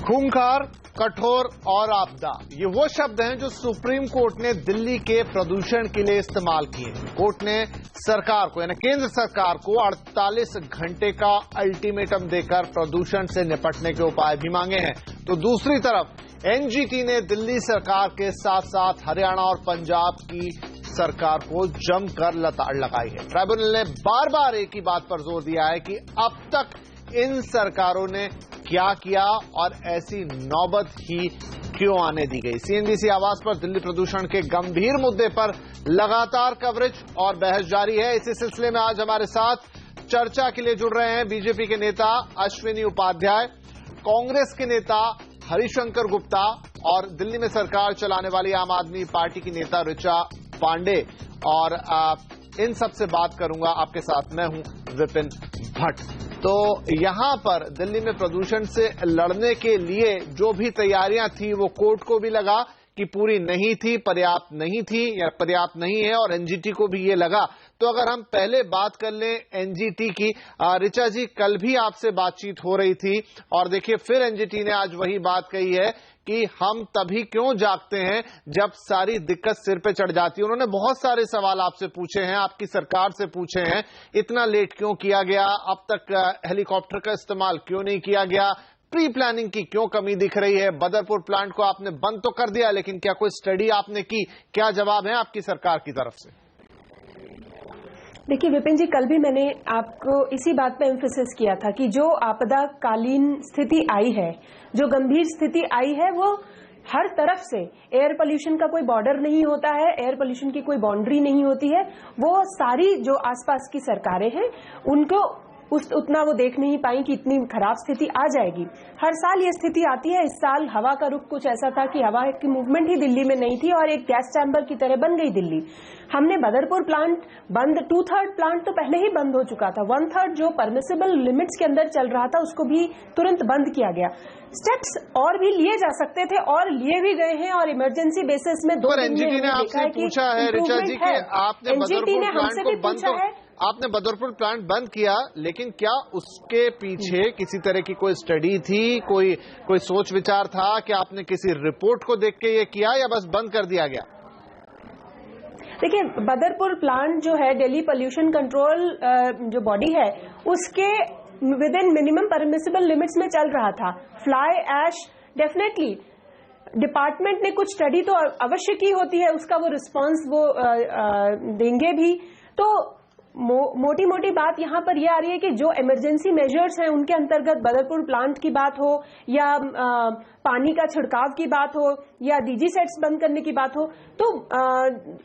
खूंखार, कठोर और आपदा, ये वो शब्द हैं जो सुप्रीम कोर्ट ने दिल्ली के प्रदूषण के लिए इस्तेमाल किए। कोर्ट ने सरकार को यानी केंद्र सरकार को 48 घंटे का अल्टीमेटम देकर प्रदूषण से निपटने के उपाय भी मांगे हैं। तो दूसरी तरफ एनजीटी ने दिल्ली सरकार के साथ साथ हरियाणा और पंजाब की सरकार को जमकर लताड़ लगाई है। ट्राइब्यूनल ने बार बार एक ही बात पर जोर दिया है कि अब तक इन सरकारों ने क्या किया और ऐसी नौबत ही क्यों आने दी गई। सीएनबीसी आवाज पर दिल्ली प्रदूषण के गंभीर मुद्दे पर लगातार कवरेज और बहस जारी है। इसी सिलसिले में आज हमारे साथ चर्चा के लिए जुड़ रहे हैं बीजेपी के नेता अश्विनी उपाध्याय, कांग्रेस के नेता हरिशंकर गुप्ता और दिल्ली में सरकार चलाने वाली आम आदमी पार्टी की नेता ऋचा पांडे। और इन सबसे बात करूंगा आपके साथ, मैं हूं विपिन भट्ट। तो यहां पर दिल्ली में प्रदूषण से लड़ने के लिए जो भी तैयारियां थी वो कोर्ट को भी लगा कि पूरी नहीं थी, पर्याप्त नहीं थी या पर्याप्त नहीं है, और एनजीटी को भी ये लगा। तो अगर हम पहले बात कर लें एनजीटी की, ऋचा जी, कल भी आपसे बातचीत हो रही थी और देखिए फिर एनजीटी ने आज वही बात कही है कि हम तभी क्यों जागते हैं जब सारी दिक्कत सिर पे चढ़ जाती है। उन्होंने बहुत सारे सवाल आपसे पूछे हैं, आपकी सरकार से पूछे हैं, इतना लेट क्यों किया गया, अब तक हेलीकॉप्टर का इस्तेमाल क्यों नहीं किया गया, प्री प्लानिंग की क्यों कमी दिख रही है, बदरपुर प्लांट को आपने बंद तो कर दिया लेकिन क्या कोई स्टडी आपने की, क्या जवाब है आपकी सरकार की तरफ से? देखिए विपिन जी, कल भी मैंने आपको इसी बात पे एम्फेसिस किया था कि जो आपदाकालीन स्थिति आई है, जो गंभीर स्थिति आई है, वो हर तरफ से, एयर पोल्यूशन का कोई बॉर्डर नहीं होता है, एयर पोल्यूशन की कोई बाउंड्री नहीं होती है। वो सारी जो आसपास की सरकारें हैं उनको उतना वो देख नहीं पाई कि इतनी खराब स्थिति आ जाएगी। हर साल ये स्थिति आती है। इस साल हवा का रुख कुछ ऐसा था कि हवा की मूवमेंट ही दिल्ली में नहीं थी और एक गैस चैम्बर की तरह बन गई दिल्ली। हमने बदरपुर प्लांट बंद, 2/3 प्लांट तो पहले ही बंद हो चुका था, 1/3 जो परमिसिबल लिमिट्स के अंदर चल रहा था उसको भी तुरंत बंद किया गया। स्टेप्स और भी लिए जा सकते थे और लिए भी गए हैं और इमरजेंसी बेसिस में 2 दिन में देखा है कि एनजीटी ने हमसे भी पूछा है। आपने बदरपुर प्लांट बंद किया, लेकिन क्या उसके पीछे किसी तरह की कोई स्टडी थी, कोई सोच विचार था कि आपने किसी रिपोर्ट को देख के ये किया या बस बंद कर दिया गया? देखिए, बदरपुर प्लांट जो है दिल्ली पोल्यूशन कंट्रोल जो बॉडी है उसके with in minimum permissible limits में चल रहा था। फ्लाई ऐश डेफिनेटली डिपार्टमेंट ने कुछ स्टडी तो अवश्य की होती है, उसका वो रिस्पांस वो देंगे भी। तो मोटी मोटी बात यहां पर यह आ रही है कि जो इमरजेंसी मेजर्स हैं उनके अंतर्गत बदरपुर प्लांट की बात हो या पानी का छिड़काव की बात हो या डीजी सेट्स बंद करने की बात हो, तो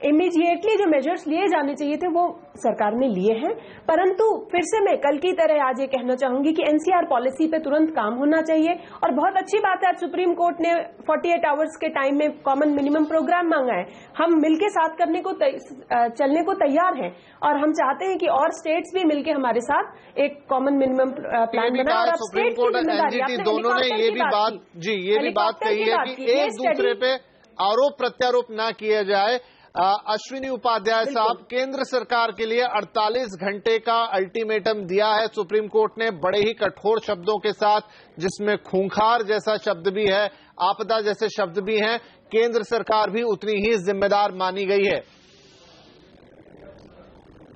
इमीडिएटली जो मेजर्स लिए जाने चाहिए थे वो सरकार ने लिए हैं। परंतु फिर से मैं कल की तरह आज ये कहना चाहूंगी कि एनसीआर पॉलिसी पे तुरंत काम होना चाहिए। और बहुत अच्छी बात है आज सुप्रीम कोर्ट ने 48 आवर्स के टाइम में कॉमन मिनिमम प्रोग्राम मांगा है। हम मिलकर साथ करने को चलने को तैयार हैं और हम चाहते हैं कि और स्टेट्स भी मिलकर हमारे साथ एक कॉमन मिनिमम प्लान बनाए। और अब स्टेट की जिम्मेदारी, दोनों ने ये भी बात कही है कि एक दूसरे पे आरोप प्रत्यारोप ना किया जाए। अश्विनी उपाध्याय साहब, केंद्र सरकार के लिए 48 घंटे का अल्टीमेटम दिया है सुप्रीम कोर्ट ने, बड़े ही कठोर शब्दों के साथ, जिसमें खूंखार जैसा शब्द भी है, आपदा जैसे शब्द भी हैं। केंद्र सरकार भी उतनी ही जिम्मेदार मानी गई है।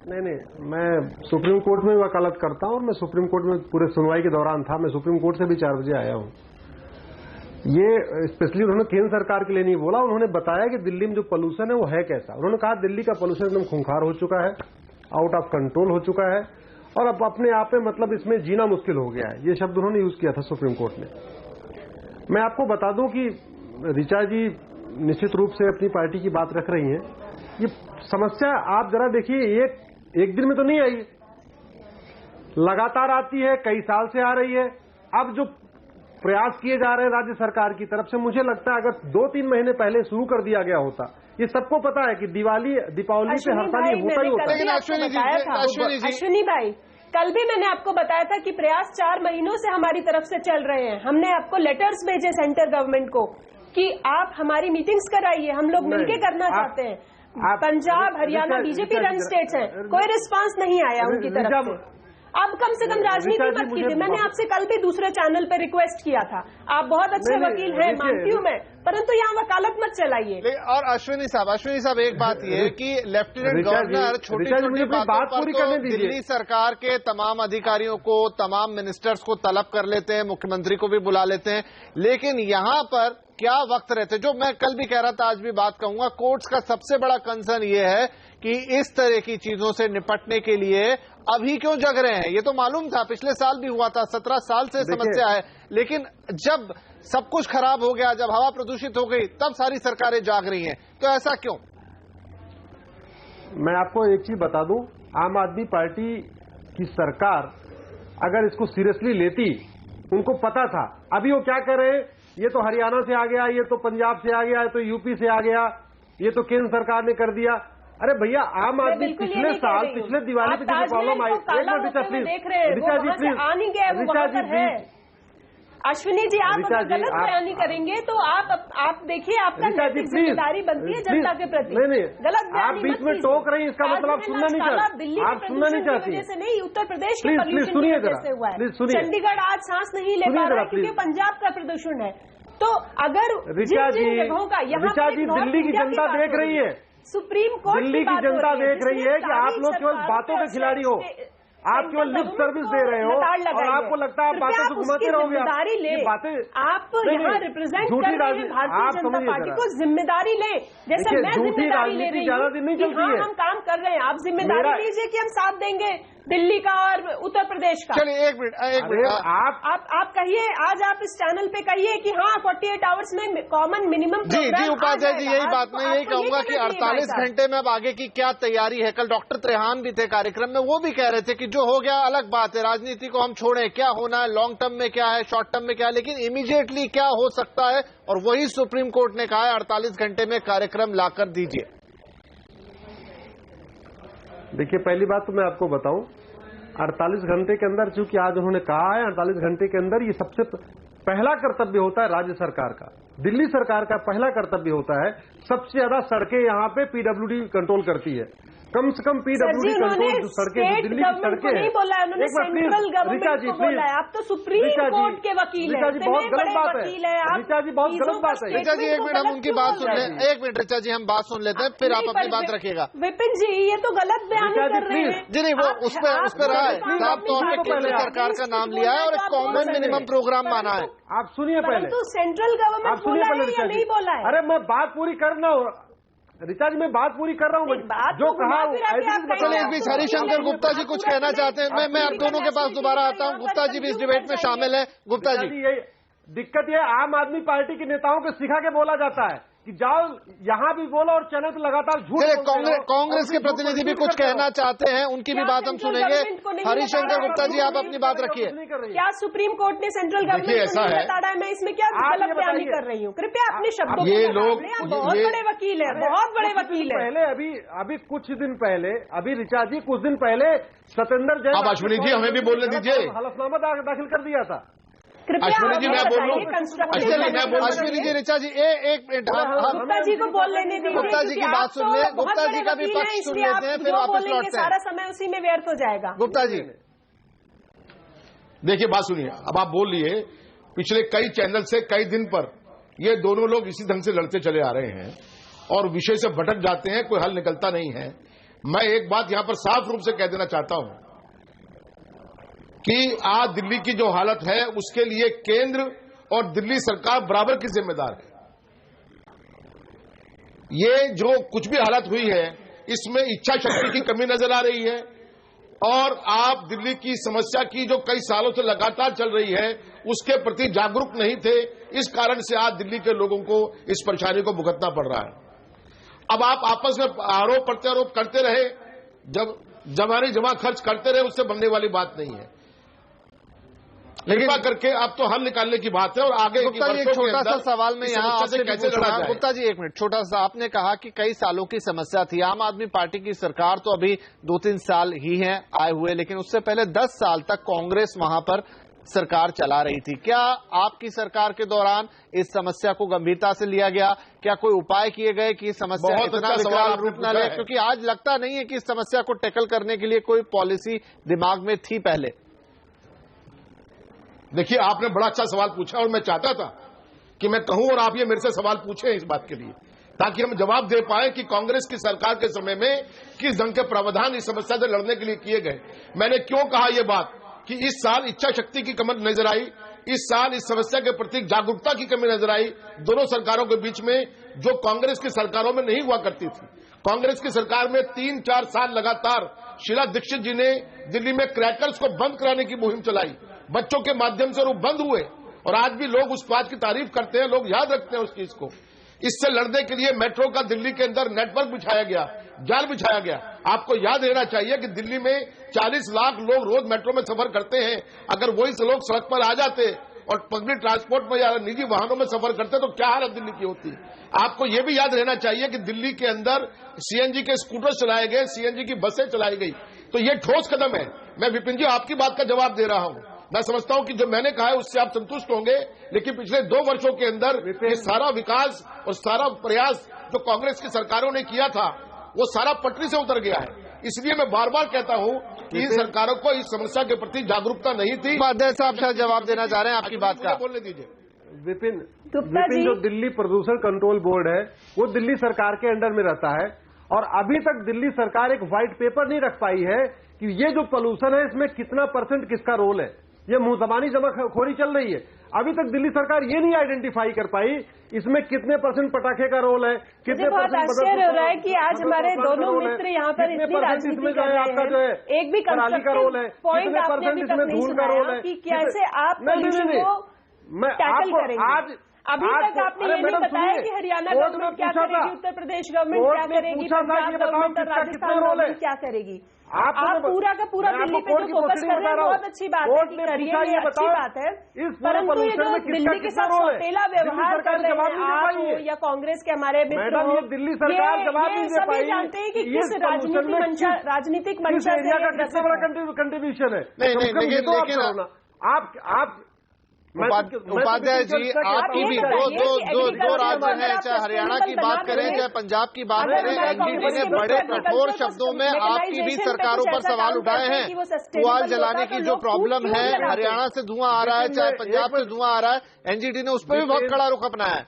नहीं, मैं सुप्रीम कोर्ट में वकालत करता हूं और मैं सुप्रीम कोर्ट में पूरे सुनवाई के दौरान था। मैं सुप्रीम कोर्ट से भी 4 बजे आया हूं। ये स्पेशली उन्होंने केंद्र सरकार के लिए नहीं बोला, उन्होंने बताया कि दिल्ली में जो पोल्यूशन है वो है कैसा। उन्होंने कहा दिल्ली का पोल्यूशन एकदम खूंखार हो चुका है, आउट ऑफ कंट्रोल हो चुका है और अब अपने आप में मतलब इसमें जीना मुश्किल हो गया है। ये शब्द उन्होंने यूज किया था सुप्रीम कोर्ट में। मैं आपको बता दूं कि ऋचा जी निश्चित रूप से अपनी पार्टी की बात रख रही हैं। ये समस्या आप जरा देखिए, एक दिन में तो नहीं आई, लगातार आती है, कई साल से आ रही है। अब जो प्रयास किए जा रहे हैं राज्य सरकार की तरफ से, मुझे लगता है अगर 2-3 महीने पहले शुरू कर दिया गया होता। ये सबको पता है कि दीपावली पे हर साल ये होता ही होता है। अश्विनी भाई, कल भी मैंने आपको बताया था कि प्रयास 4 महीनों से हमारी तरफ से चल रहे हैं। हमने आपको लेटर्स भेजे सेंट्रल गवर्नमेंट को कि आप हमारी मीटिंग्स कराइए, हम लोग मिलकर करना चाहते हैं। Punjab, Haryana BJP run states हैं, कोई रिस्पांस नहीं आया उनकी तरफ से। आप कम से कम राजनीति मत कीजिए। मैंने आपसे कल भी दूसरे चैनल पे रिक्वेस्ट किया था, आप बहुत अच्छे वकील हैं, मानती हूँ मैं, परंतु यहाँ वकालत मत चलाइए। और अश्विनी साहब एक बात ये है कि लेफ्टिनेंट गवर्नर छोटी छोटी बातों पर तो दिल्ली सरकार के तमाम अधिकारियों को, तमाम मिनिस्टर्स को तलब कर लेते हैं, मुख्यमंत्री को भी बुला लेते हैं, लेकिन यहाँ पर क्या वक्त रहते, जो मैं कल भी कह रहा था आज भी बात कहूंगा, कोर्ट्स का सबसे बड़ा कंसर्न ये है कि इस तरह की चीजों से निपटने के लिए अभी क्यों जग रहे हैं। ये तो मालूम था, पिछले साल भी हुआ था, 17 साल से समस्या है, लेकिन जब सब कुछ खराब हो गया, जब हवा प्रदूषित हो गई, तब सारी सरकारें जाग रही हैं। तो ऐसा क्यों? मैं आपको एक चीज बता दूं, आम आदमी पार्टी की सरकार अगर इसको सीरियसली लेती, उनको पता था। अभी वो क्या कर रहे हैं, ये तो हरियाणा से आ गया, ये तो पंजाब से आ गया, ये तो यूपी से आ गया, ये तो केंद्र सरकार ने कर दिया। अरे भैया, आम आदमी पिछले साल, पिछले दिवाली पे जो प्रॉब्लम आई, एक minute Richa please, Richa ji please, Richa ji please, Ashwini ji, आप अगर गलत बयानी करेंगे तो आप देखिए, आपका नैतिक जिम्मेदारी बनती है जनता के प्रति। नहीं, गलत आप बीच में टोक रही हैं, इसका मतलब आप सुनना नहीं चाहती, दिल्ली आप सुनना नहीं चाहती। जैसे नहीं, उत्तर प्रदेश के प्लीज सुनिए जरा, प्लीज सुनिए। चंडीगढ़ आज सांस नहीं ले पा रहा है क्योंकि पंजाब का प्रदूषण है। तो अगर ऋचा जी, जगहों का यहाँ ऋचा जी, दिल्ली की जनता देख रही है, सुप्रीम कोर्ट दिल्ली की जनता देख रही है कि आप लोग केवल बातों के खिलाड़ी हो, आप केवल लिप सर्विस दे रहे हो और आपको लगता है आप बातों से घुमाते रहोगे। ये बातें आप यहाँ रिप्रेजेंट कर रहे हैं भारतीय जनता पार्टी को, जिम्मेदारी ले, जैसे मैं जिम्मेदारी ले रही हूँ कि हाँ हम काम कर रहे हैं, आप जिम्मेदारी लीजिए कि हम साथ देंगे दिल्ली का और उत्तर प्रदेश का। चलिए एक मिनट आप कहिए, आज आप इस चैनल पे कहिए कि हाँ 48 आवर्स में कॉमन मिनिमम। जी उपाध्याय जी, यही बात मैं यही कहूंगा कि 48 घंटे में अब आगे की क्या तैयारी है। कल डॉक्टर त्रेहान भी थे कार्यक्रम में, वो भी कह रहे थे कि जो हो गया अलग बात है, राजनीति को हम छोड़ें, क्या होना है लॉन्ग टर्म में क्या है, शॉर्ट टर्म में क्या है, लेकिन इमीडिएटली क्या हो सकता है, और वही सुप्रीम कोर्ट ने कहा है 48 घंटे में कार्यक्रम लाकर दीजिए। देखिए, पहली बात तो मैं आपको बताऊं, 48 घंटे के अंदर, चूंकि आज उन्होंने कहा है 48 घंटे के अंदर, ये सबसे पहला कर्तव्य होता है राज्य सरकार का, दिल्ली सरकार का पहला कर्तव्य होता है। सबसे ज्यादा सड़कें यहाँ पे पीडब्ल्यूडी कंट्रोल करती है, कम से कम पीडब्ल्यूडी कंट्रोल जो सड़कें, दिल्ली की सड़कें हैं। एक बार प्लीज, ऋचा जी प्लीज, आप तो सुप्रीम कोर्ट के वकील हैं। ऋचा जी बहुत गलत बात है, ऋचा जी बहुत गलत बात है। ऋचा जी एक मिनट, हम उनकी बात सुन लें, एक मिनट ऋचा जी, हम बात सुन लेते हैं, फिर आप अपनी बात रखिएगा। विपिन जी, ये तो गलत बयान कर रहे हैं। जी नहीं, वो उस पर रहा है, साफ तौर पर केंद्र सरकार का नाम लिया है और एक कॉमन मिनिमम प्रोग्राम माना है। आप सुनिए पहले, तो सेंट्रल गवर्नमेंट बोला है या नहीं बोला है? अरे मैं बात पूरी करना हो ऋचा जी, मैं बात पूरी कर रहा हूँ, जो कहा। चलिए इस बीच हरिशंकर गुप्ता जी कुछ कहना चाहते हैं, मैं आप दोनों के पास दोबारा आता हूँ। गुप्ता जी भी इस डिबेट में शामिल है। गुप्ता जी, ये दिक्कत ये आम आदमी पार्टी के नेताओं को सिखा के बोला जाता है कि जाओ यहाँ भी बोलो और चैनल पे लगातार झूठ। कांग्रेस के प्रतिनिधि भी कुछ कहना चाहते हैं, उनकी भी बात हम सुनेंगे। हरिशंकर गुप्ता जी, आप अपनी बात रखिए। क्या सुप्रीम कोर्ट ने सेंट्रल गवर्नमेंट को नहीं बता रहा है? मैं इसमें क्या गलत बयानी कर रही हूँ? कृपया अपने शब्दों ये लोग बहुत बड़े वकील है, बहुत बड़े वकील है। पहले अभी कुछ दिन पहले, अभी ऋचा जी कुछ दिन पहले सत्येंद्र जैन, अब अश्विनी जी हमें भी बोलने दीजिए, हलफनामा दाखिल कर दिया था। अश्विनी जी मैं बोल रहा हूँ, अश्विनी जी, ऋचा जी एक मिनट, गुप्ता जी को बोल लेने दीजिए, गुप्ता जी की बात सुन ले, गुप्ता जी का भी पक्ष सुन लेते हैं, फिर वापस लौटते हैं। सारा समय उसी में व्यर्थ हो जाएगा। गुप्ता जी देखिए, बात सुनिए, अब आप बोल लिए, पिछले कई चैनल से कई दिन पर ये दोनों लोग इसी ढंग से लड़ते चले आ रहे हैं और विषय से भटक जाते हैं, कोई हल निकलता नहीं है। मैं एक बात यहां पर साफ रूप से कह देना चाहता हूं कि आज दिल्ली की जो हालत है उसके लिए केंद्र और दिल्ली सरकार बराबर की जिम्मेदार है। ये जो कुछ भी हालत हुई है, इसमें इच्छा शक्ति की कमी नजर आ रही है और आप दिल्ली की समस्या की जो कई सालों से लगातार चल रही है उसके प्रति जागरूक नहीं थे। इस कारण से आज दिल्ली के लोगों को इस परेशानी को भुगतना पड़ रहा है। अब आप आपस में आरोप प्रत्यारोप करते रहे, जब जमानी जमा खर्च करते रहे, उससे बनने वाली बात नहीं है। कृपा करके अब तो हल निकालने की बात है और आगे गुप्ता जी, एक छोटा सा सवाल में यहाँ आपसे कैसे लड़ा जाए। गुप्ता जी एक मिनट, छोटा सा, आपने कहा कि कई सालों की समस्या थी। आम आदमी पार्टी की सरकार तो अभी 2-3 साल ही है आए हुए, लेकिन उससे पहले 10 साल तक कांग्रेस वहां पर सरकार चला रही थी। क्या आपकी सरकार के दौरान इस समस्या को गंभीरता से लिया गया? क्या कोई उपाय किए गए कि समस्या इतना विकराल रूप न ले? क्योंकि आज लगता नहीं है कि इस समस्या को टैकल करने के लिए कोई पॉलिसी दिमाग में थी पहले। देखिए, आपने बड़ा अच्छा सवाल पूछा और मैं चाहता था कि मैं कहूं और आप ये मेरे से सवाल पूछें इस बात के लिए, ताकि हम जवाब दे पाए कि कांग्रेस की सरकार के समय में किस ढंग के प्रावधान इस समस्या से लड़ने के लिए किए गए। मैंने क्यों कहा यह बात कि इस साल इच्छा शक्ति की कमी नजर आई, इस साल इस समस्या के प्रति जागरूकता की कमी नजर आई दोनों सरकारों के बीच में, जो कांग्रेस की सरकारों में नहीं हुआ करती थी। कांग्रेस की सरकार में 3-4 साल लगातार शीला दीक्षित जी ने दिल्ली में क्रैकर्स को बंद कराने की मुहिम चलाई, बच्चों के माध्यम से वो बंद हुए और आज भी लोग उस बात की तारीफ करते हैं, लोग याद रखते हैं उस चीज को। इससे लड़ने के लिए मेट्रो का दिल्ली के अंदर नेटवर्क बिछाया गया, जाल बिछाया गया। आपको याद रहना चाहिए कि दिल्ली में 40 लाख लोग रोज मेट्रो में सफर करते हैं। अगर वही लोग सड़क पर आ जाते और पब्लिक ट्रांसपोर्ट में या निजी वाहनों में सफर करते तो क्या हालत दिल्ली की होती। आपको यह भी याद रहना चाहिए कि दिल्ली के अंदर सीएनजी के स्कूटर चलाए गए, सीएनजी की बसें चलाई गई। तो ये ठोस कदम है। मैं विपिन जी आपकी बात का जवाब दे रहा हूं। मैं समझता हूं कि जो मैंने कहा है उससे आप संतुष्ट होंगे, लेकिन पिछले 2 वर्षों के अंदर ये सारा विकास और सारा प्रयास जो कांग्रेस की सरकारों ने किया था वो सारा पटरी से उतर गया है। इसलिए मैं बार बार कहता हूं कि इन सरकारों को इस समस्या के प्रति जागरूकता नहीं थी। उपाध्याय साहब शायद जवाब देना चाह रहे हैं आपकी बात का। बोलने दीजिए। विपिन जो दिल्ली प्रदूषण कंट्रोल बोर्ड है वो दिल्ली सरकार के अंडर में रहता है और अभी तक दिल्ली सरकार एक व्हाइट पेपर नहीं रख पाई है कि ये जो पोल्यूशन है इसमें कितना % किसका रोल है। ये मुंह जबानी जमाखोरी चल रही है। अभी तक दिल्ली सरकार ये नहीं आइडेंटिफाई कर पाई इसमें कितने % पटाखे का रोल है, कितने बहुत आश्चर्य हो रहा है कि आज हमारे दोनों मित्र यहाँ पर इतनी राजनीति कर रहे हैं, एक भी कंस्ट्रक्टिव पॉइंट आपने अभी तक नहीं सुनाया कि कैसे आप पोल्यूशन को टैकल करेंगे। अभी तक आपने ये नहीं बताया कि हरियाणा गवर्नमेंट क्या करेगी, उत्तर प्रदेश गवर्नमेंट क्या करेगी, पंजाब गवर्नमेंट और राजस्थान गवर्नमेंट क्या करेगी। आप पूरा का पूरा दिल्ली पे जो फोकस कर रहे हैं बहुत अच्छी बात है कि करिए, ये अच्छी बात है, परंतु ये जो दिल्ली के साथ सौतेला व्यवहार कर रहे हैं आप हो या कांग्रेस के हमारे मित्र हो, ये सभी जानते हैं कि किस राजनीतिक मंशा से कंट्रीब्यूशन है। लेकिन आप उपाध्याय जी आपकी भी दो राज्य हैं, चाहे हरियाणा की बात करें चाहे पंजाब की बात करें, एनजीटी ने बड़े कठोर शब्दों में आपकी भी सरकारों पर सवाल उठाए हैं। पुआल जलाने की जो प्रॉब्लम है, हरियाणा से धुआं आ रहा है चाहे पंजाब से धुआं आ रहा है, एनजीटी ने उस पर भी बहुत कड़ा रुख अपनाया है।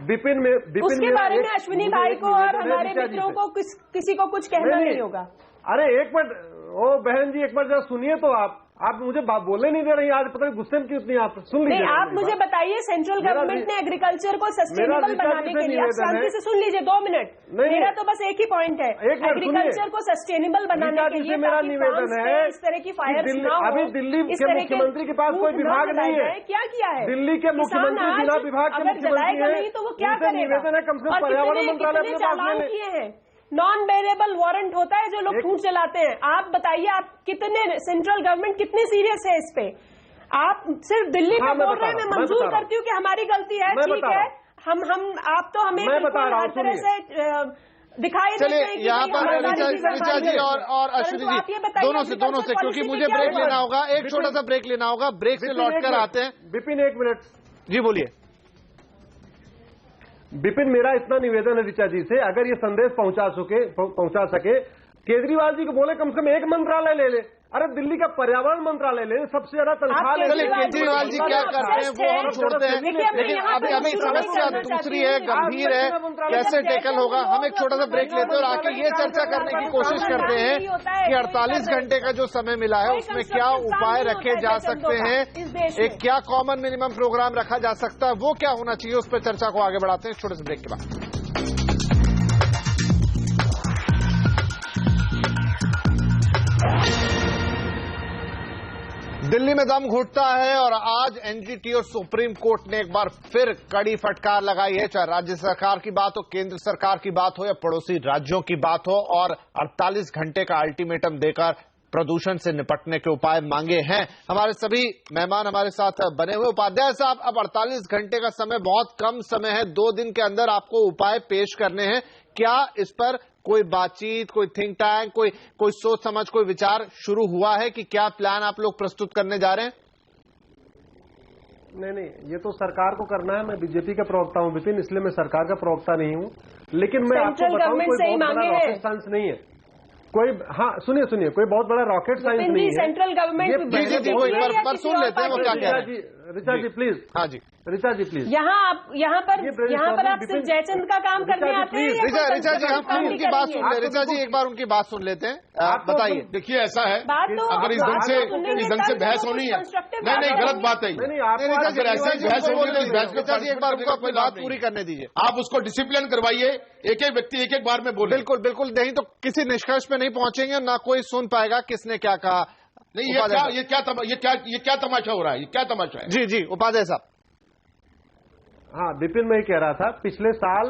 विपिन उसके बारे में अश्विनी भाई को और हमारे मित्रों को किसी को कुछ कहना नहीं होगा। अरे एक मिनट, ओ बहन जी एक बार जरा सुनिए तो आप मुझे बोलने नहीं दे रही। आज पता नहीं गुस्से में क्यों इतनी आप सुन लीजिए। आप मुझे बताइए सेंट्रल गवर्नमेंट ने एग्रीकल्चर को सस्टेनेबल बनाने के लिए, आप शांति से सुन लीजिए 2 मिनट, मेरा तो बस एक ही पॉइंट है, एग्रीकल्चर को सस्टेनेबल बनाने के लिए मेरा निवेदन है इस तरह की फायर अभी दिल्ली के मुख्यमंत्री के पास कोई विभाग नहीं है। क्या किया है दिल्ली के मुख्यमंत्री बिना विभाग के मुख्यमंत्री नहीं तो वो क्या करेगा। निवेदन है कम से कम पर्यावरण मंत्रालय अपने पास किए हैं। नॉन वेरिएबल वारंट होता है जो लोग ठूंठ चलाते हैं। आप बताइए आप कितने, सेंट्रल गवर्नमेंट कितनी सीरियस है इस पे। आप सिर्फ दिल्ली पे बोल रहे हैं, मैं मंजूर करती हूँ कि हमारी गलती है, ठीक है, हम आप तो हमें हर तरह से दिखाई देते हैं। यहाँ पर ऋचा जी और अश्विनी जी दोनों से क्योंकि मुझे ब्रेक लेना होगा, एक छोटा सा ब्रेक लेना होगा, ब्रेक से लौटकर आते हैं। विपिन 1 मिनट जी बोलिए। विपिन मेरा इतना निवेदन है ऋचा जी से, अगर ये संदेश पहुंचा सके केजरीवाल जी को बोले कम से कम एक मंत्रालय ले ले। अरे दिल्ली का पर्यावरण मंत्रालय ले, सबसे ज्यादा तनख्वाह ले। केजरीवाल जी क्या करते हैं वो हम छोड़ते हैं, लेकिन अभी समस्या दूसरी है, गंभीर है, कैसे टैकल होगा। हम एक छोटा सा ब्रेक लेते हैं और आके ये चर्चा करने की कोशिश करते हैं कि 48 घंटे का जो समय मिला है उसमें क्या उपाय रखे जा सकते हैं, एक क्या कॉमन मिनिमम प्रोग्राम रखा जा सकता है, वो क्या होना चाहिए, उस पर चर्चा को आगे बढ़ाते हैं छोटे से ब्रेक के बाद। दिल्ली में दम घुटता है और आज एनजीटी और सुप्रीम कोर्ट ने एक बार फिर कड़ी फटकार लगाई है, चाहे राज्य सरकार की बात हो, केंद्र सरकार की बात हो या पड़ोसी राज्यों की बात हो, और 48 घंटे का अल्टीमेटम देकर प्रदूषण से निपटने के उपाय मांगे हैं। हमारे सभी मेहमान हमारे साथ बने हुए। उपाध्याय साहब, अब 48 घंटे का समय बहुत कम समय है, 2 दिन के अंदर आपको उपाय पेश करने हैं। क्या इस पर कोई बातचीत, कोई थिंक टैंक, कोई सोच समझ, कोई विचार शुरू हुआ है कि क्या प्लान आप लोग प्रस्तुत करने जा रहे हैं? नहीं, ये तो सरकार को करना है। मैं बीजेपी का प्रवक्ता हूं विपिन, इसलिए मैं सरकार का प्रवक्ता नहीं हूं। लेकिन मैं आपको बताऊं, कोई बहुत बड़ा रॉकेट साइंस नहीं है कोई। हाँ, सुनिए, कोई बहुत बड़ा रॉकेट साइंस नहीं है। सेंट्रल गवर्नमेंट सुन लेते हैं वो क्या कह रहे हैं। ऋचा जी प्लीज। हाँ जी, ऋचा जी प्लीज। यहाँ पर आप सिर्फ जयचंद का काम करने आते हैं? ऋचा जी, हम उनकी बात सुन ले। ऋचा जी, एक बार उनकी बात सुन लेते हैं, आप बताइए। देखिए, ऐसा है, अगर इस ढंग से बहस होनी है, नहीं, गलत बात है। अगर ऐसे बहस होनी है, ऋचा जी एक बार उनको अपनी बात पूरी करने दीजिए। आप उसको डिसिप्लिन करवाइए, एक एक व्यक्ति एक एक बार में बोले। बिल्कुल, नहीं तो किसी निष्कर्ष पे नहीं पहुंचेंगे, ना कोई सुन पाएगा किसने क्या कहा। नहीं, ये क्या तमाशा हो रहा है? ये क्या तमाशा है? जी, उपाध्याय साहब। हाँ, विपिन, मैं ही कह रहा था, पिछले साल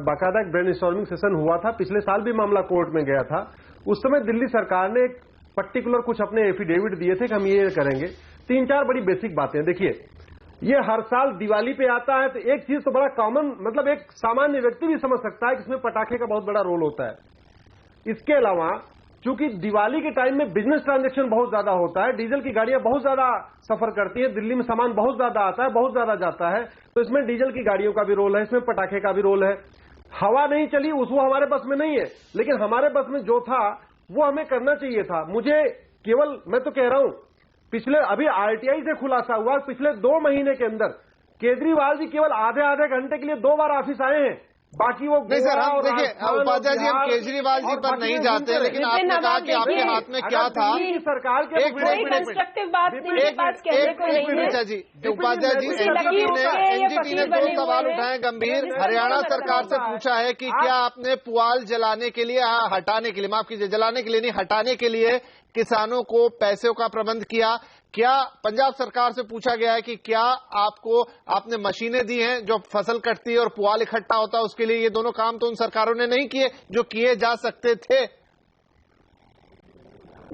बाकायदा एक ब्रेनस्टॉर्मिंग सेशन हुआ था। पिछले साल भी मामला कोर्ट में गया था। उस समय दिल्ली सरकार ने एक पर्टिकुलर कुछ अपने एफिडेविट दिए थे कि हम ये करेंगे। 3-4 बड़ी बेसिक बातें। देखिए, ये हर साल दिवाली पे आता है, तो एक चीज तो बड़ा कॉमन, मतलब एक सामान्य व्यक्ति भी समझ सकता है कि इसमें पटाखे का बहुत बड़ा रोल होता है। इसके अलावा चूंकि दिवाली के टाइम में बिजनेस ट्रांजैक्शन बहुत ज्यादा होता है, डीजल की गाड़ियां बहुत ज्यादा सफर करती हैं, दिल्ली में सामान बहुत ज्यादा आता है, बहुत ज्यादा जाता है, तो इसमें डीजल की गाड़ियों का भी रोल है, इसमें पटाखे का भी रोल है। हवा नहीं चली, वो हमारे बस में नहीं है, लेकिन हमारे बस में जो था वो हमें करना चाहिए था। मुझे केवल, मैं तो कह रहा हूं, पिछले अभी आरटीआई से खुलासा हुआ, पिछले 2 महीने के अंदर केजरीवाल जी केवल आधे घंटे के लिए 2 बार ऑफिस आए हैं। बाकी वो नहीं सर, हम देखिए उपाध्याय जी, हम केजरीवाल जी पर नहीं जाते, लेकिन आपने कहा कि आपके हाथ में क्या था। सरकार के एक मिनट, जी, उपाध्याय जी, एनजीटी ने 2 सवाल उठाए गंभीर। हरियाणा सरकार से पूछा है कि क्या आपने पुआल जलाने के लिए, हटाने के लिए, माफ कीजिए, जलाने के लिए नहीं, हटाने के लिए किसानों को पैसों का प्रबंध किया? क्या पंजाब सरकार से पूछा गया है कि क्या आपने मशीनें दी हैं जो फसल कटती है और पुआल इकट्ठा होता है उसके लिए? ये दोनों काम तो उन सरकारों ने नहीं किए जो किए जा सकते थे।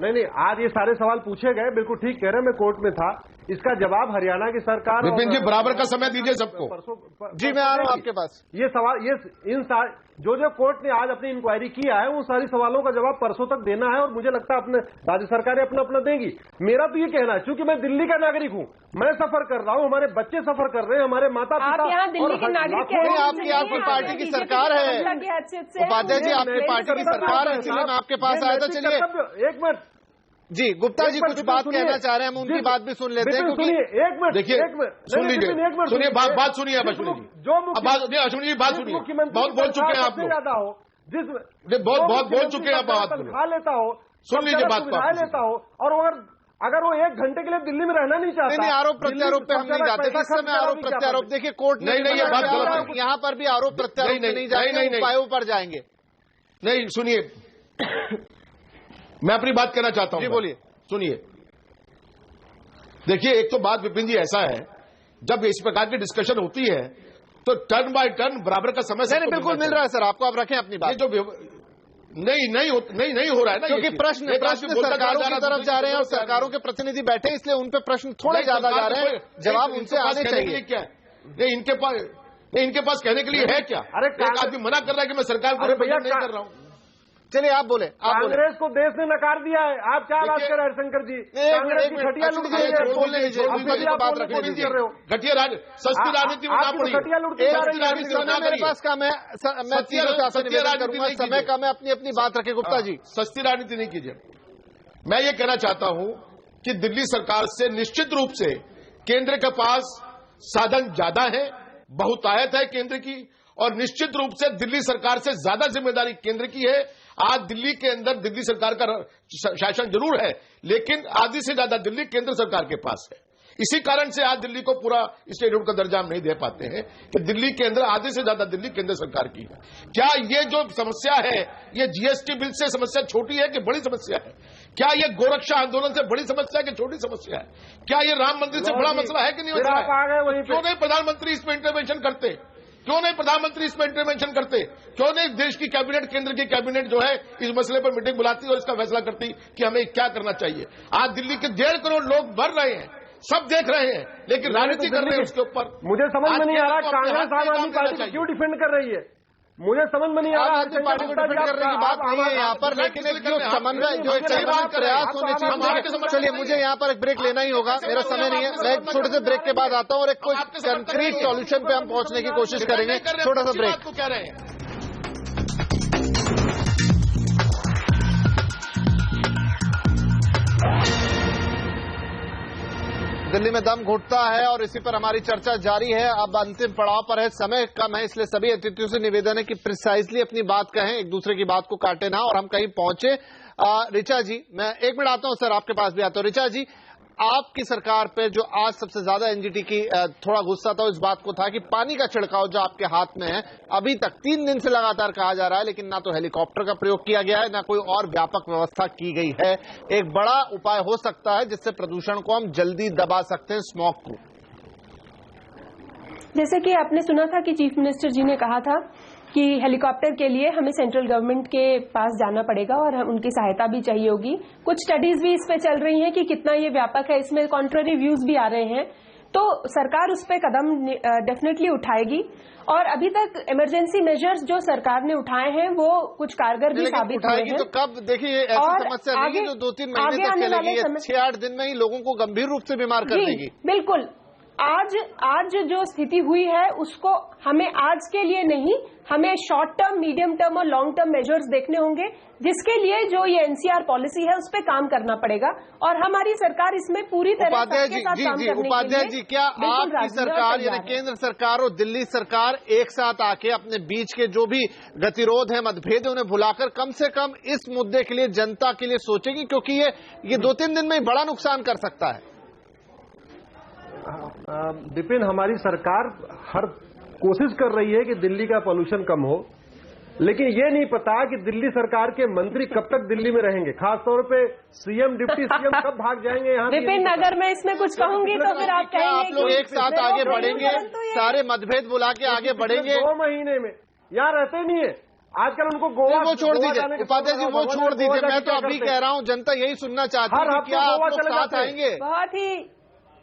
नहीं, आज ये सारे सवाल पूछे गए, बिल्कुल ठीक कह रहे हैं, मैं कोर्ट में था। इसका जवाब हरियाणा की सरकार। विपिन जी, बराबर का समय दीजिए सबको। जी, मैं आ रहा हूं आपके पास। ये सवाल, जो कोर्ट ने आज अपनी इंक्वायरी किया है, उन सारी सवालों का जवाब परसों तक देना है, और मुझे लगता है अपने राज्य सरकारें अपना देंगी। मेरा तो ये कहना है, चूंकि मैं दिल्ली का नागरिक हूं, मैं सफर कर रहा हूं, हमारे बच्चे सफर कर रहे हैं, हमारे माता पिता। आपकी पार्टी की सरकार है उपाध्याय जी, आपकी पार्टी की सरकार है, इसलिए मैं आपके पास आया था। चलिए, एक मिनट जी, गुप्ता जी कुछ बात कहना चाह रहे हैं, हम उनकी बात भी सुन लेते हैं। सुनिए, एक मिनट, देखिए, सुन लीजिए, सुनिए, बात सुनिए अब अश्विनी जी। जो अश्विनी जी बात सुनिए, बहुत बोल चुके हैं आप लोग, ज्यादा हो, बहुत बोल चुके हैं आप, बात खा लेता हो, सुन लीजिए बात लेता हो, और अगर वो 1 घंटे के लिए दिल्ली में रहना नहीं चाहता। नहीं, आरोप प्रत्यारोप पे हम नहीं जाते, इस समय आरोप प्रत्यारोप। देखिए, कोर्ट नहीं, ये बात गलत है। यहाँ पर भी आरोप प्रत्यारोप नहीं जाएंगे, उपायों पर जाएंगे। नहीं, सुनिए, मैं अपनी बात कहना चाहता हूँ। जी बोलिए। सुनिए, देखिए, एक तो बात विपिन जी ऐसा है, जब इस प्रकार की डिस्कशन होती है तो टर्न बाय टर्न बराबर का समय बिल्कुल मिल रहा है सर आपको, आप रखें अपनी बात। जो नहीं हो रहा है ना, क्योंकि प्रश्न सरकारों की तरफ जा रहे हैं और सरकारों के प्रतिनिधि बैठे, इसलिए उन पे प्रश्न थोड़े ज्यादा जा रहे हैं, जवाब उनसे आने चाहिए। क्या है इनके पास कहने के लिए है क्या? अरे एक आदमी मना कर रहा है कि मैं सरकार को रिप्रेजेंट नहीं कर रहा हूँ। चलिए आप बोले। कांग्रेस को देश ने नकार दिया है, आप क्या बात कर रहे हैं हरिशंकर जी? कांग्रेस की घटिया लूट घटिया सस्ती राजनीति में ना पड़ी। घटिया लूट मेरे पास काम है, मैं निवेदन करूंगा, समय का मैं अपनी बात रखे। गुप्ता जी, सस्ती राजनीति नहीं कीजिए। मैं ये कहना चाहता हूं कि दिल्ली सरकार से निश्चित रूप से केंद्र के पास साधन ज्यादा है, बहुतायत है केंद्र की, और निश्चित रूप से दिल्ली सरकार से ज्यादा जिम्मेदारी केंद्र की है। आज दिल्ली के अंदर दिल्ली सरकार का शासन जरूर है, लेकिन आधी से ज्यादा दिल्ली केंद्र सरकार के पास है। इसी कारण से आज दिल्ली को पूरा स्टेटहुड का दर्जा हम नहीं दे पाते हैं कि दिल्ली के अंदर आधे से ज्यादा दिल्ली केंद्र सरकार की है। क्या ये जो समस्या है, ये जीएसटी बिल से समस्या छोटी है कि बड़ी समस्या है? क्या ये गोरक्षा आंदोलन से बड़ी समस्या है कि छोटी समस्या है? क्या ये राम मंदिर से बड़ा मसला है कि नहीं मसला है? क्यों नहीं प्रधानमंत्री इसमें इंटरवेंशन करते? क्यों नहीं प्रधानमंत्री इसमें इंटरवेंशन करते? क्यों नहीं देश की कैबिनेट, केंद्र की कैबिनेट जो है इस मसले पर मीटिंग बुलाती और इसका फैसला करती कि हमें क्या करना चाहिए? आज दिल्ली के 1.5 करोड़ लोग मर रहे हैं, सब देख रहे हैं, लेकिन राजनीति कर रहे हैं उसके ऊपर। मुझे समझ में नहीं आ रहा कांग्रेस आम आदमी पार्टी क्यों डिफेंड कर रही है। मुझे समझ में नहीं आ रहा। आदमी पार्टी को डिफेंड करने की बात नहीं है यहाँ पर, लेकिन एक जो समन्वय जो एक प्रयास होने चाहिए। चलिए मुझे यहाँ पर एक ब्रेक लेना ही होगा, मेरा समय नहीं है। मैं एक छोटे से ब्रेक के बाद आता हूँ और एक कोई कंक्रीट सॉल्यूशन पे हम पहुंचने की कोशिश करेंगे। छोटा सा ब्रेक। कह रहे हैं दिल्ली में दम घुटता है और इसी पर हमारी चर्चा जारी है। अब अंतिम पड़ाव पर है, समय कम है, इसलिए सभी अतिथियों से निवेदन है कि प्रिसाइजली अपनी बात कहें, एक दूसरे की बात को काटे ना और हम कहीं पहुंचे। ऋचा जी, मैं एक मिनट आता हूं सर, आपके पास भी आता हूं। ऋचा जी, आपकी सरकार पे जो आज सबसे ज्यादा एनजीटी की थोड़ा गुस्सा था, इस बात को था कि पानी का छिड़काव जो आपके हाथ में है, अभी तक 3 दिन से लगातार कहा जा रहा है, लेकिन ना तो हेलीकॉप्टर का प्रयोग किया गया है, ना कोई और व्यापक व्यवस्था की गई है। एक बड़ा उपाय हो सकता है जिससे प्रदूषण को हम जल्दी दबा सकते हैं, स्मॉग को। जैसे कि आपने सुना था कि चीफ मिनिस्टर जी ने कहा था कि हेलीकॉप्टर के लिए हमें सेंट्रल गवर्नमेंट के पास जाना पड़ेगा और उनकी सहायता भी चाहिए होगी। कुछ स्टडीज भी इस पे चल रही हैं कि कितना ये व्यापक है, इसमें कॉन्ट्ररी व्यूज भी आ रहे हैं, तो सरकार उस पे कदम डेफिनेटली उठाएगी। और अभी तक इमरजेंसी मेजर्स जो सरकार ने उठाए हैं वो कुछ कारगर भी साबित हुए हैं। तो कब देखिए, ऐसी समस्या नहीं है जो 2-3 महीने तक चलेगी, 6-8 दिन में ही लोगों को गंभीर रूप से बीमार कर देगी। बिल्कुल, आज जो स्थिति हुई है उसको हमें आज के लिए नहीं, हमें शॉर्ट टर्म, मीडियम टर्म और लॉन्ग टर्म मेजर्स देखने होंगे, जिसके लिए जो ये एनसीआर पॉलिसी है उस पर काम करना पड़ेगा और हमारी सरकार इसमें पूरी तरह उपाध्याय जी, क्या आपकी सरकार यानी केंद्र सरकार और दिल्ली सरकार एक साथ आके अपने बीच के जो भी गतिरोध है, मतभेद है, उन्हें भुलाकर कम से कम इस मुद्दे के लिए, जनता के लिए सोचेगी? क्योंकि ये 2-3 दिन में ही बड़ा नुकसान कर सकता है। विपिन, हमारी सरकार हर कोशिश कर रही है कि दिल्ली का पॉल्यूशन कम हो, लेकिन ये नहीं पता कि दिल्ली सरकार के मंत्री कब तक दिल्ली में रहेंगे, खासतौर पे सीएम, डिप्टी सीएम कब भाग जाएंगे यहाँ। विपिन, अगर मैं इसमें कुछ कहूंगी तो फिर आप कहेंगे आप लोग एक साथ आगे बढ़ेंगे, सारे मतभेद बुला के आगे बढ़ेंगे। 2 महीने में यहाँ रहते नहीं है आजकल, उनको गोवा वो छोड़ दीजिए उपाध्याय जी, वो छोड़ दीजिए। मैं तो अभी कह रहा हूँ, जनता यही सुनना चाहती है, क्या आप लोग साथ आएंगे? बहुत ही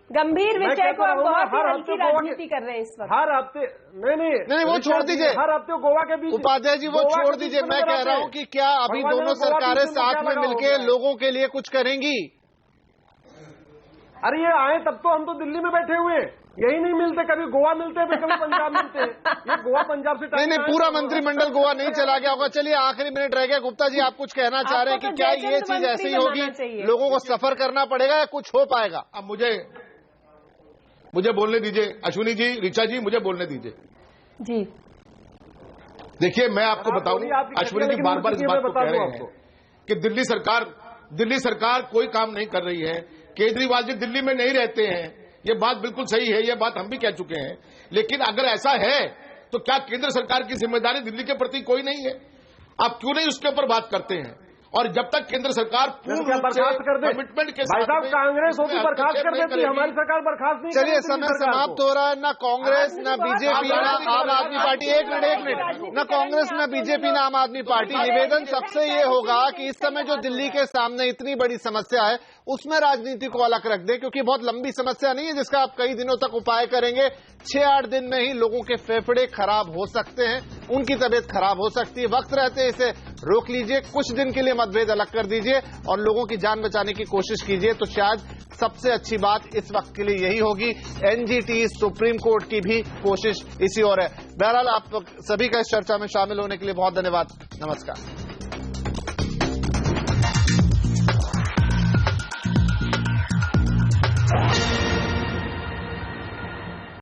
गंभीर विषय को आप बहुत ही हल्की राजनीति कर रहे हैं इस वक्त। हर हफ्ते नहीं, वो छोड़ दीजिए। हर हफ्ते गोवा के बीच, उपाध्याय जी वो छोड़ दीजिए। मैं कह रहा हूँ कि क्या अभी दोनों सरकारें साथ में मिलके लोगों के लिए कुछ करेंगी? अरे ये आए तब तो हम तो दिल्ली में बैठे हुए हैं, यही नहीं मिलते, कभी गोवा मिलते हैं, कभी पंजाब मिलते हैं। ये गोवा पंजाब से नहीं, पूरा मंत्रिमंडल गोवा नहीं चला गया होगा। चलिए आखिरी मिनट रह गया, गुप्ता जी आप कुछ कहना चाह रहे हैं कि क्या ये चीज ऐसी ही होगी, लोगों को सफर करना पड़ेगा या कुछ हो पाएगा? अब मुझे बोलने दीजिए, अश्विनी जी, ऋचा जी, मुझे बोलने दीजिए जी। देखिए, मैं आपको बताऊं, अश्विनी जी बार बार इस बात को कह रहे हैं कि दिल्ली सरकार कोई काम नहीं कर रही है, केजरीवाल जी दिल्ली में नहीं रहते हैं। ये बात बिल्कुल सही है, ये बात हम भी कह चुके हैं। लेकिन अगर ऐसा है तो क्या केंद्र सरकार की जिम्मेदारी दिल्ली के प्रति कोई नहीं है? आप क्यों नहीं उसके ऊपर बात करते हैं? और जब तक केंद्र सरकार पूर्ण बर्खास्त कर दे, कमिटमेंट के भाई साहब, कांग्रेस होती बर्खास्त कर देती, हमारी सरकार बर्खास्त नहीं। चलिए, समय समाप्त हो रहा है। ना कांग्रेस, ना बीजेपी, ना आम आदमी पार्टी, एक मिनट, ना कांग्रेस, ना बीजेपी, ना आम आदमी पार्टी। निवेदन सबसे ये होगा कि इस समय जो दिल्ली के सामने इतनी बड़ी समस्या है उसमें राजनीति को अलग रख दें, क्योंकि बहुत लंबी समस्या नहीं है जिसका आप कई दिनों तक उपाय करेंगे। 6-8 दिन में ही लोगों के फेफड़े खराब हो सकते हैं, उनकी तबीयत खराब हो सकती है। वक्त रहते इसे रोक लीजिए, कुछ दिन के लिए मतभेद अलग कर दीजिए और लोगों की जान बचाने की कोशिश कीजिए। तो शायद सबसे अच्छी बात इस वक्त के लिए यही होगी। एनजीटी, सुप्रीम कोर्ट की भी कोशिश इसी ओर है। बहरहाल, आप सभी का इस चर्चा में शामिल होने के लिए बहुत धन्यवाद। नमस्कार।